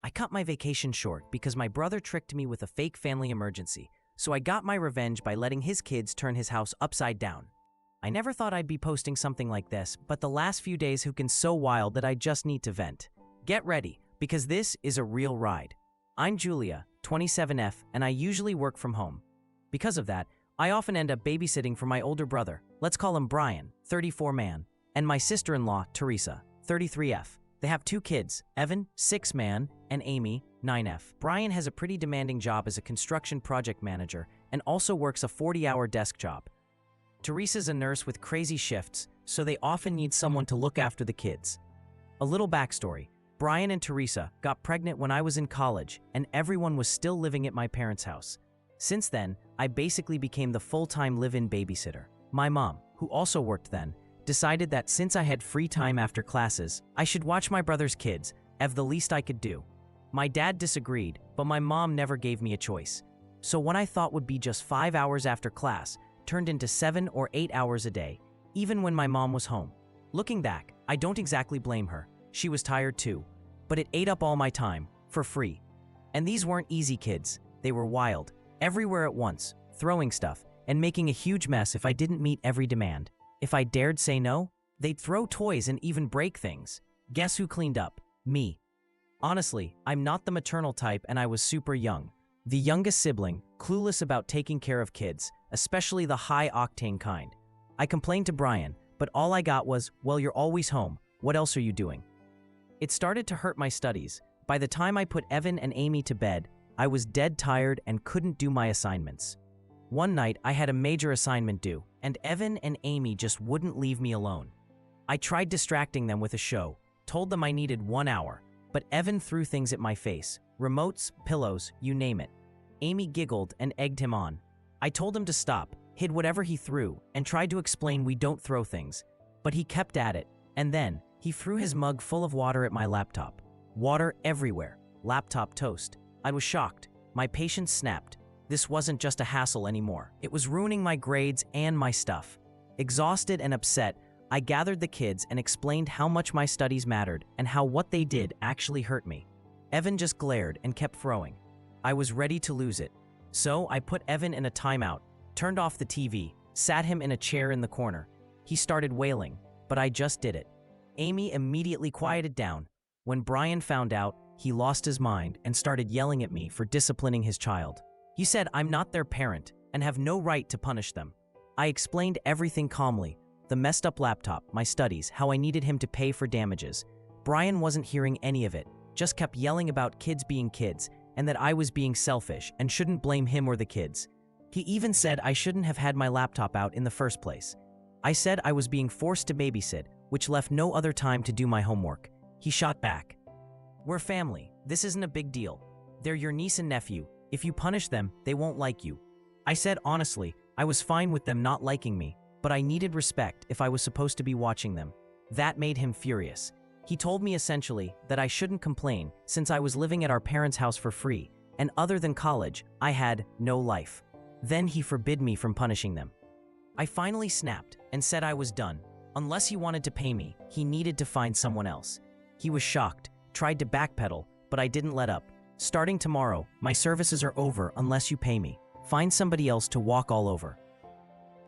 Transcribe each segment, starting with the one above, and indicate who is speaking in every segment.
Speaker 1: I cut my vacation short because my brother tricked me with a fake family emergency, so I got my revenge by letting his kids turn his house upside down. I never thought I'd be posting something like this, but the last few days have been so wild that I just need to vent. Get ready, because this is a real ride. I'm Julia, 27F, and I usually work from home. Because of that, I often end up babysitting for my older brother, let's call him Brian, 34 man, and my sister-in-law, Teresa, 33F. They have 2 kids, Evan, 6 man, and Amy, 9F. Brian has a pretty demanding job as a construction project manager and also works a 40-hour desk job. Teresa's a nurse with crazy shifts, so they often need someone to look after the kids. A little backstory. Brian and Teresa got pregnant when I was in college, and everyone was still living at my parents' house. Since then, I basically became the full-time live-in babysitter. My mom, who also worked then, decided that since I had free time after classes, I should watch my brother's kids, as the least I could do. My dad disagreed, but my mom never gave me a choice. So what I thought would be just 5 hours after class turned into 7 or 8 hours a day, even when my mom was home. Looking back, I don't exactly blame her. She was tired too. But it ate up all my time, for free. And these weren't easy kids. They were wild, everywhere at once, throwing stuff, and making a huge mess if I didn't meet every demand. If I dared say no, they'd throw toys and even break things. Guess who cleaned up? Me. Honestly, I'm not the maternal type and I was super young. The youngest sibling, clueless about taking care of kids, especially the high-octane kind. I complained to Brian, but all I got was, well, you're always home. What else are you doing? It started to hurt my studies. By the time I put Evan and Amy to bed, I was dead tired and couldn't do my assignments. One night, I had a major assignment due, and Evan and Amy just wouldn't leave me alone. I tried distracting them with a show, told them I needed 1 hour, but Evan threw things at my face, remotes, pillows, you name it. Amy giggled and egged him on. I told him to stop, hid whatever he threw, and tried to explain we don't throw things. But he kept at it, and then he threw his mug full of water at my laptop. Water everywhere. Laptop toast. I was shocked. My patience snapped. This wasn't just a hassle anymore. It was ruining my grades and my stuff. Exhausted and upset, I gathered the kids and explained how much my studies mattered and how what they did actually hurt me. Evan just glared and kept throwing. I was ready to lose it. So I put Evan in a timeout, turned off the TV, sat him in a chair in the corner. He started wailing, but I just did it. Amy immediately quieted down. When Brian found out, he lost his mind and started yelling at me for disciplining his child. He said I'm not their parent and have no right to punish them. I explained everything calmly, the messed up laptop, my studies, how I needed him to pay for damages. Brian wasn't hearing any of it, just kept yelling about kids being kids and that I was being selfish and shouldn't blame him or the kids. He even said I shouldn't have had my laptop out in the first place. I said I was being forced to babysit, which left no other time to do my homework. He shot back. We're family. This isn't a big deal. They're your niece and nephew. If you punish them, they won't like you. I said honestly, I was fine with them not liking me, but I needed respect if I was supposed to be watching them. That made him furious. He told me essentially that I shouldn't complain since I was living at our parents' house for free, and other than college, I had no life. Then he forbid me from punishing them. I finally snapped and said I was done. Unless he wanted to pay me, he needed to find someone else. He was shocked, tried to backpedal, but I didn't let up. Starting tomorrow, my services are over unless you pay me. Find somebody else to walk all over.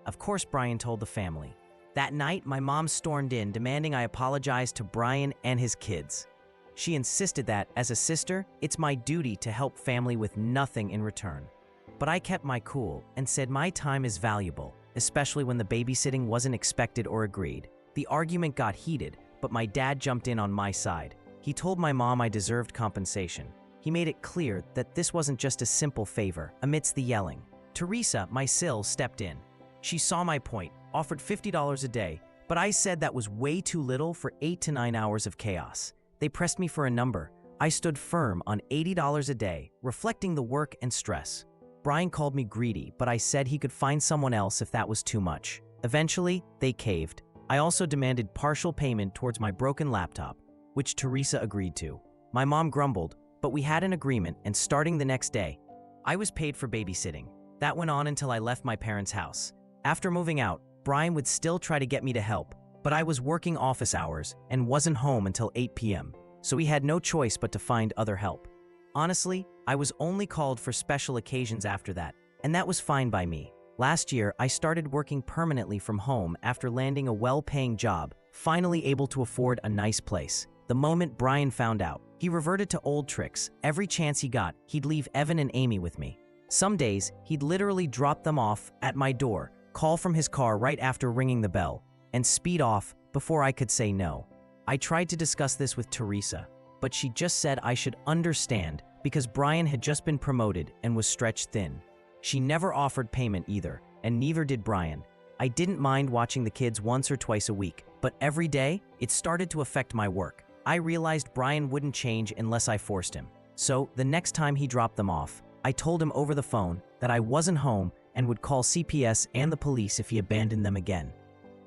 Speaker 1: Of course, Brian told the family. That night, my mom stormed in demanding I apologize to Brian and his kids. She insisted that, as a sister, it's my duty to help family with nothing in return. But I kept my cool and said my time is valuable, especially when the babysitting wasn't expected or agreed. The argument got heated, but my dad jumped in on my side. He told my mom I deserved compensation. He made it clear that this wasn't just a simple favor. Amidst the yelling, Teresa, my sil, stepped in. She saw my point, offered $50 a day, but I said that was way too little for 8 to 9 hours of chaos. They pressed me for a number. I stood firm on $80 a day, reflecting the work and stress. Brian called me greedy, but I said he could find someone else if that was too much. Eventually, they caved. I also demanded partial payment towards my broken laptop, which Teresa agreed to. My mom grumbled, but we had an agreement, and starting the next day, I was paid for babysitting. That went on until I left my parents' house. After moving out, Brian would still try to get me to help, but I was working office hours and wasn't home until 8 p.m. so we had no choice but to find other help. Honestly, I was only called for special occasions after that, and that was fine by me. Last year, I started working permanently from home after landing a well-paying job, finally able to afford a nice place. The moment Brian found out, he reverted to old tricks. Every chance he got, he'd leave Evan and Amy with me. Some days, he'd literally drop them off at my door, call from his car right after ringing the bell, and speed off before I could say no. I tried to discuss this with Teresa, but she just said I should understand because Brian had just been promoted and was stretched thin. She never offered payment either, and neither did Brian. I didn't mind watching the kids once or twice a week, but every day, it started to affect my work. I realized Brian wouldn't change unless I forced him. So, the next time he dropped them off, I told him over the phone that I wasn't home and would call CPS and the police if he abandoned them again.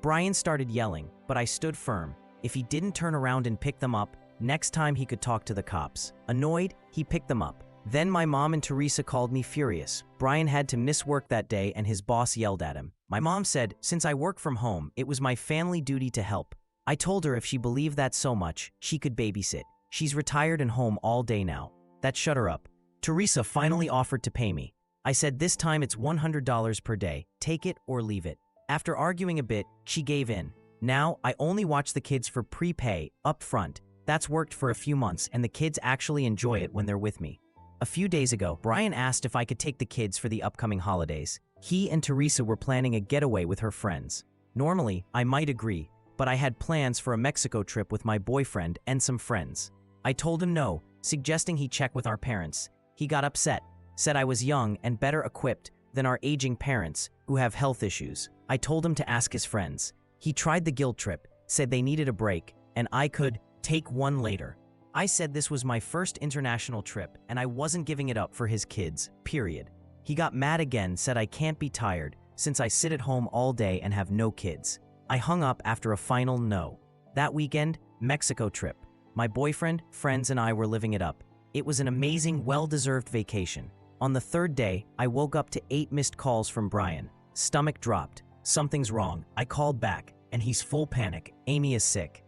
Speaker 1: Brian started yelling, but I stood firm. If he didn't turn around and pick them up, next time he could talk to the cops. Annoyed, he picked them up. Then my mom and Teresa called me furious. Brian had to miss work that day and his boss yelled at him. My mom said, since I work from home, it was my family duty to help. I told her if she believed that so much, she could babysit. She's retired and home all day now. That shut her up. Teresa finally offered to pay me. I said this time it's $100 per day. Take it or leave it. After arguing a bit, she gave in. Now, I only watch the kids for prepay, up front. That's worked for a few months and the kids actually enjoy it when they're with me. A few days ago, Brian asked if I could take the kids for the upcoming holidays. He and Teresa were planning a getaway with her friends. Normally, I might agree, but I had plans for a Mexico trip with my boyfriend and some friends. I told him no, suggesting he check with our parents. He got upset, said I was young and better equipped than our aging parents who have health issues. I told him to ask his friends. He tried the guilt trip, said they needed a break, and I could take one later. I said this was my first international trip and I wasn't giving it up for his kids, period. He got mad again, said I can't be tired since I sit at home all day and have no kids. I hung up after a final no. That weekend, Mexico trip. My boyfriend, friends, and I were living it up. It was an amazing, well-deserved vacation. On the third day, I woke up to 8 missed calls from Brian. Stomach dropped. Something's wrong. I called back, and he's full panic. Amy is sick.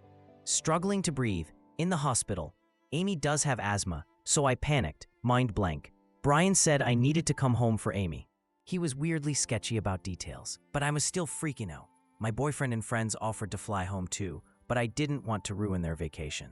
Speaker 1: Struggling to breathe. In the hospital. Amy does have asthma, so I panicked, mind blank. Brian said I needed to come home for Amy. He was weirdly sketchy about details, but I was still freaking out. My boyfriend and friends offered to fly home too, but I didn't want to ruin their vacation.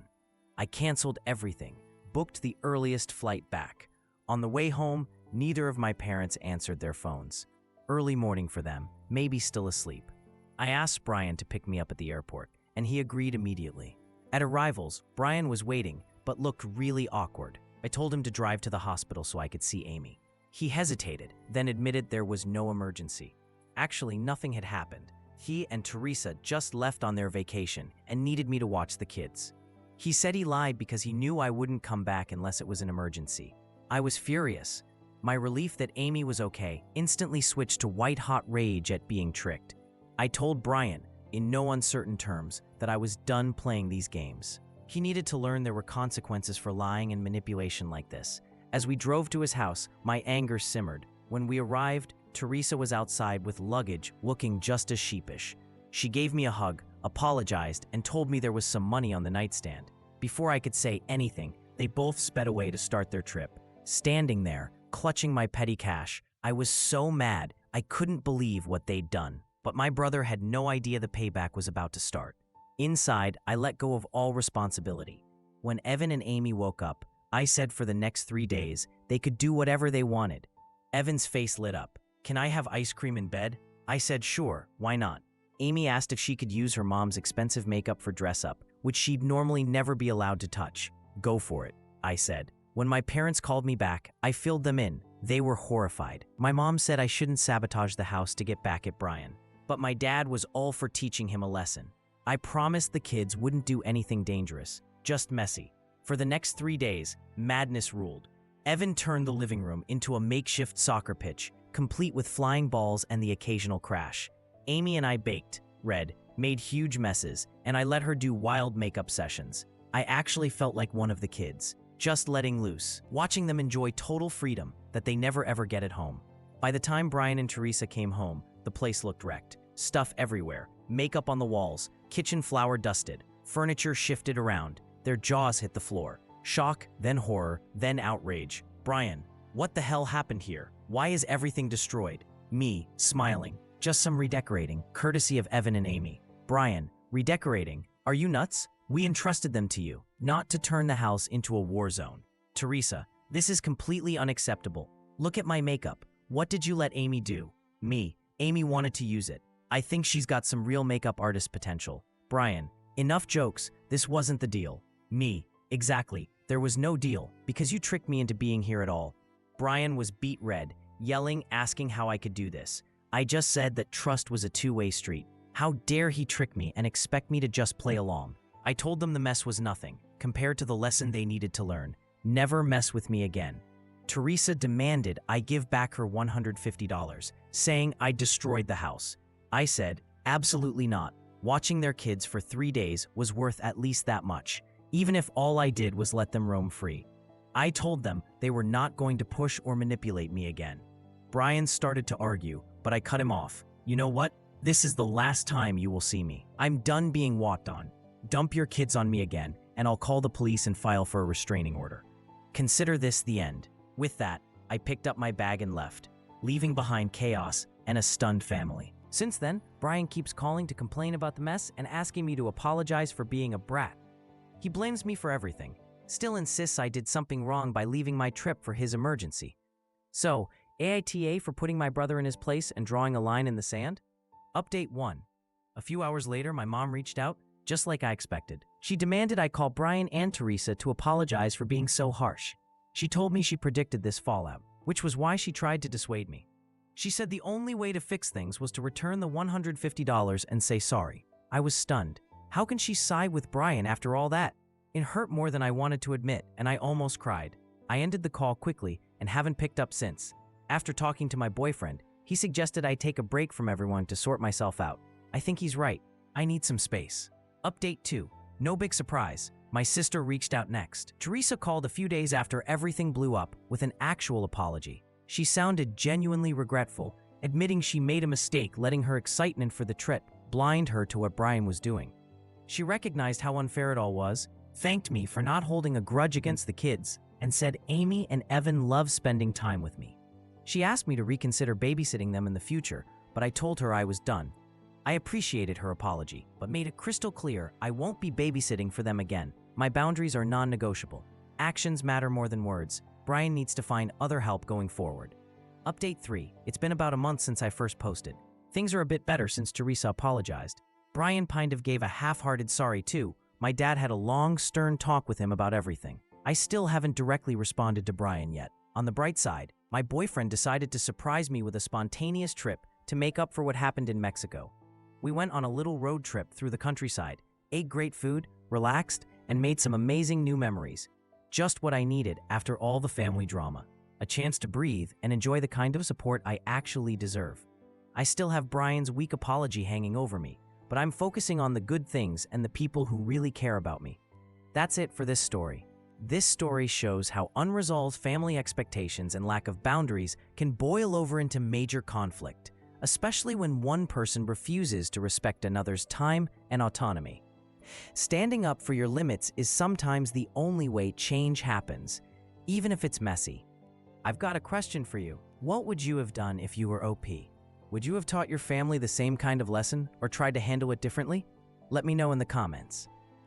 Speaker 1: I canceled everything, booked the earliest flight back. On the way home, neither of my parents answered their phones. Early morning for them, maybe still asleep. I asked Brian to pick me up at the airport, and he agreed immediately. At arrivals, Brian was waiting, but looked really awkward. I told him to drive to the hospital so I could see Amy. He hesitated, then admitted there was no emergency. Actually, nothing had happened. He and Teresa just left on their vacation and needed me to watch the kids. He said he lied because he knew I wouldn't come back unless it was an emergency. I was furious. My relief that Amy was okay instantly switched to white-hot rage at being tricked. I told Brian, in no uncertain terms, that I was done playing these games. He needed to learn there were consequences for lying and manipulation like this. As we drove to his house, my anger simmered. When we arrived, Teresa was outside with luggage, looking just as sheepish. She gave me a hug, apologized, and told me there was some money on the nightstand. Before I could say anything, they both sped away to start their trip. Standing there, clutching my petty cash, I was so mad I couldn't believe what they'd done. But my brother had no idea the payback was about to start. Inside, I let go of all responsibility. When Evan and Amy woke up, I said for the next 3 days, they could do whatever they wanted. Evan's face lit up. Can I have ice cream in bed? I said sure, why not? Amy asked if she could use her mom's expensive makeup for dress-up, which she'd normally never be allowed to touch. Go for it, I said. When my parents called me back, I filled them in. They were horrified. My mom said I shouldn't sabotage the house to get back at Brian. But my dad was all for teaching him a lesson. I promised the kids wouldn't do anything dangerous, just messy. For the next 3 days, madness ruled. Evan turned the living room into a makeshift soccer pitch, complete with flying balls and the occasional crash. Amy and I baked, read, made huge messes, and I let her do wild makeup sessions. I actually felt like one of the kids, just letting loose, watching them enjoy total freedom that they never ever get at home. By the time Brian and Teresa came home, the place looked wrecked. Stuff everywhere, makeup on the walls, kitchen flour dusted, furniture shifted around. Their jaws hit the floor. Shock, then horror, then outrage. Brian, what the hell happened here? Why is everything destroyed? Me, smiling. Just some redecorating, courtesy of Evan and Amy. Brian, redecorating? Are you nuts? We entrusted them to you, not to turn the house into a war zone. Teresa, this is completely unacceptable. Look at my makeup. What did you let Amy do? Me, Amy wanted to use it. I think she's got some real makeup artist potential. Brian, enough jokes. This wasn't the deal. Me, exactly. There was no deal, because you tricked me into being here at all. Brian was beet red, yelling, asking how I could do this. I just said that trust was a two-way street. How dare he trick me and expect me to just play along? I told them the mess was nothing, compared to the lesson they needed to learn. Never mess with me again. Teresa demanded I give back her $150, saying I destroyed the house. I said, absolutely not. Watching their kids for 3 days was worth at least that much, even if all I did was let them roam free. I told them they were not going to push or manipulate me again. Brian started to argue, but I cut him off. You know what? This is the last time you will see me. I'm done being walked on. Dump your kids on me again, and I'll call the police and file for a restraining order. Consider this the end. With that, I picked up my bag and left, leaving behind chaos and a stunned family. Since then, Brian keeps calling to complain about the mess and asking me to apologize for being a brat. He blames me for everything, still insists I did something wrong by leaving my trip for his emergency. So, AITA for putting my brother in his place and drawing a line in the sand? Update 1. A few hours later, my mom reached out, just like I expected. She demanded I call Brian and Teresa to apologize for being so harsh. She told me she predicted this fallout, which was why she tried to dissuade me. She said the only way to fix things was to return the $150 and say sorry. I was stunned. How can she side with Brian after all that? It hurt more than I wanted to admit, and I almost cried. I ended the call quickly and haven't picked up since. After talking to my boyfriend, he suggested I take a break from everyone to sort myself out. I think he's right. I need some space. Update 2. No big surprise. My sister reached out next. Teresa called a few days after everything blew up with an actual apology. She sounded genuinely regretful, admitting she made a mistake letting her excitement for the trip blind her to what Brian was doing. She recognized how unfair it all was, thanked me for not holding a grudge against the kids, and said Amy and Evan love spending time with me. She asked me to reconsider babysitting them in the future, but I told her I was done. I appreciated her apology, but made it crystal clear I won't be babysitting for them again. My boundaries are non-negotiable. Actions matter more than words. Brian needs to find other help going forward. Update 3. It's been about a month since I first posted. Things are a bit better since Teresa apologized. Brian kind of gave a half-hearted sorry too. My dad had a long, stern talk with him about everything. I still haven't directly responded to Brian yet. On the bright side, my boyfriend decided to surprise me with a spontaneous trip to make up for what happened in Mexico. We went on a little road trip through the countryside, ate great food, relaxed, and made some amazing new memories. Just what I needed after all the family drama. A chance to breathe and enjoy the kind of support I actually deserve. I still have Brian's weak apology hanging over me, but I'm focusing on the good things and the people who really care about me. That's it for this story. This story shows how unresolved family expectations and lack of boundaries can boil over into major conflict, especially when one person refuses to respect another's time and autonomy. Standing up for your limits is sometimes the only way change happens, even if it's messy. I've got a question for you. What would you have done if you were OP? Would you have taught your family the same kind of lesson or tried to handle it differently? Let me know in the comments.